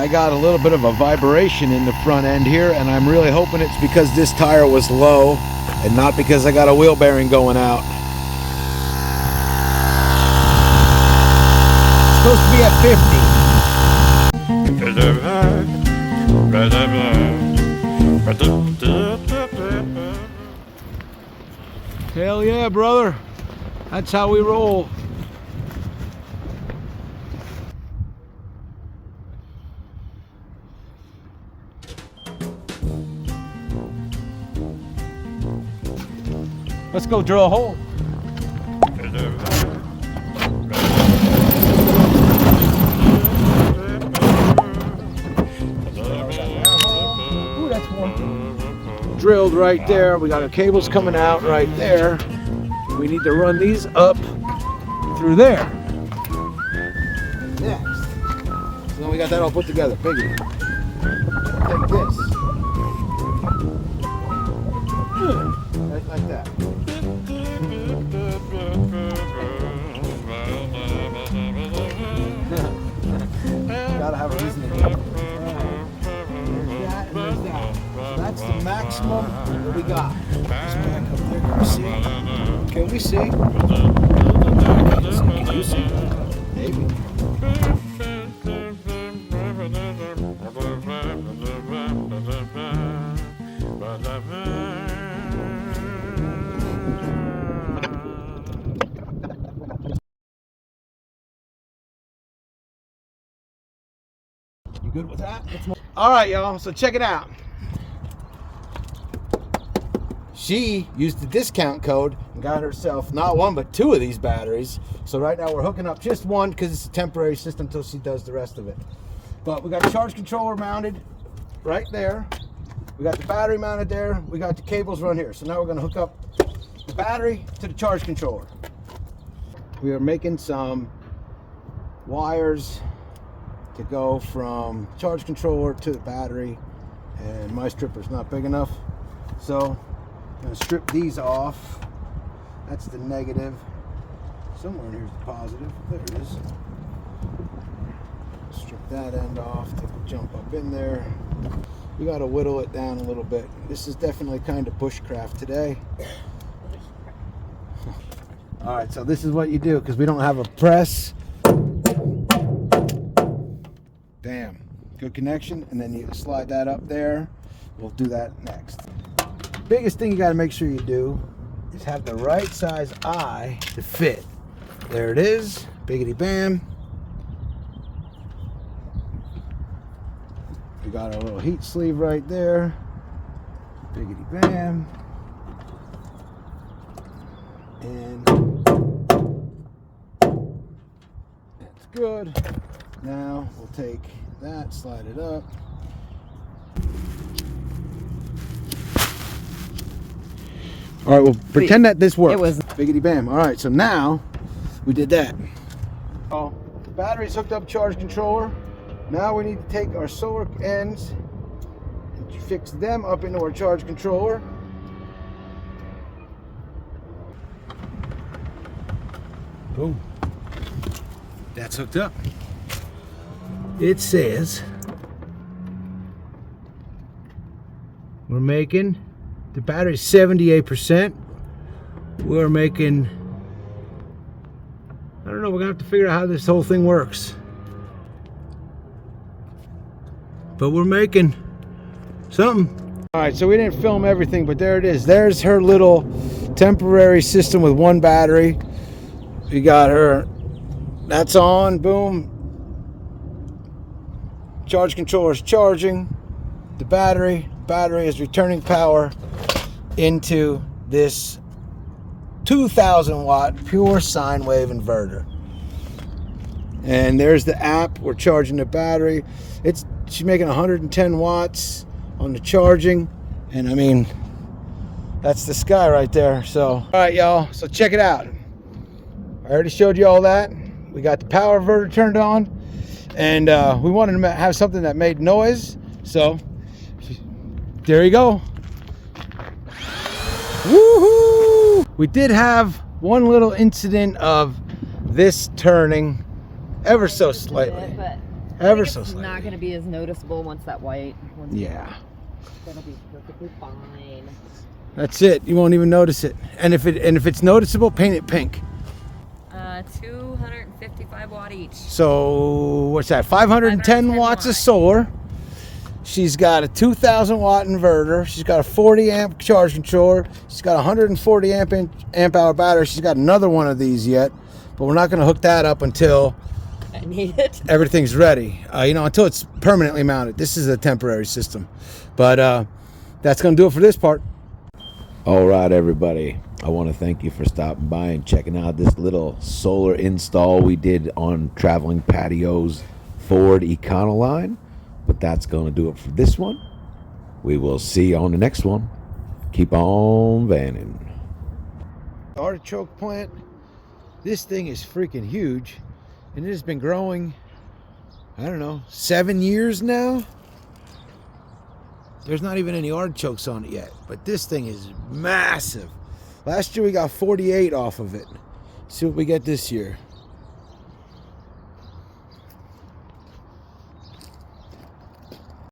I got a little bit of a vibration in the front end here, and I'm really hoping it's because this tire was low and not because I got a wheel bearing going out. It's supposed to be at 50. Hell yeah, brother. That's how we roll. Let's go drill a hole. Ooh, that's one. Drilled right there. We got our cables coming out right there. We need to run these up through there. Next. So then we got that all put together. Biggie. Take this. Right like that. Gotta have a reason to do it. There's that and there's that. So that's the maximum that we got. Just back up there. Can we see? Can you see? Maybe. You good with that? All right, y'all, so check it out. She used the discount code and got herself not one but two of these batteries. So right now we're hooking up just one because it's a temporary system until she does the rest of it. But we got a charge controller mounted right there. We got the battery mounted there. We got the cables run here. So now we're going to hook up the battery to the charge controller. We are making some wires to go from charge controller to the battery, and my stripper's not big enough, so I'm going to strip these off. That's the negative. Somewhere in here's the positive. There it is. Strip that end off, take a jump up in there. We got to whittle it down a little bit. This is definitely kind of bushcraft today. All right, so this is what you do because we don't have a press. Bam, good connection, and then you slide that up there. We'll do that next. Biggest thing you got to make sure you do is have the right size eye to fit. There it is, biggity bam. We got our little heat sleeve right there, biggity bam. And that's good. Now we'll take that, slide it up. All right, we'll pretend that this works. It was biggity bam. All right, so now we did that. Oh, the battery's hooked up charge controller. Now we need to take our solar ends and fix them up into our charge controller. Boom. That's hooked up. It says we're making the battery 78%. We're making, I don't know, we're gonna have to figure out how this whole thing works. But we're making something. All right, so we didn't film everything, but there it is. There's her little temporary system with one battery. We got her, that's on, boom. Charge controller is charging. The battery is returning power into this 2,000 watt Pure Sine Wave inverter. And there's the app. We're charging the battery. She's making 110 watts on the charging, and I mean, that's the sky right there. So all right, y'all, so check it out. I already showed you all that. We got the power inverter turned on, and we wanted to have something that made noise, so there you go. Woohoo! We did have one little incident of this turning ever so slightly. Ever so It's slightly. not going to be as noticeable once that white. Yeah. That'll be perfectly fine. That's it. You won't even notice it. And if it's noticeable, paint it pink. 255 watt each. So what's that? 510 watts of solar. She's got a 2,000 watt inverter. She's got a 40 amp charge controller. She's got a 140 amp hour battery. She's got another one of these yet, but we're not going to hook that up until I need it. Everything's ready. Until it's permanently mounted. This is a temporary system, but that's going to do it for this part. All right, everybody. I want to thank you for stopping by and checking out this little solar install we did on Traveling Patio's Ford Econoline. But that's going to do it for this one. We will see you on the next one. Keep on vanning. Artichoke plant. This thing is freaking huge, and it has been growing, I don't know, 7 years now. There's not even any artichokes on it yet, but this thing is massive. Last year we got 48 off of it. See what we get this year.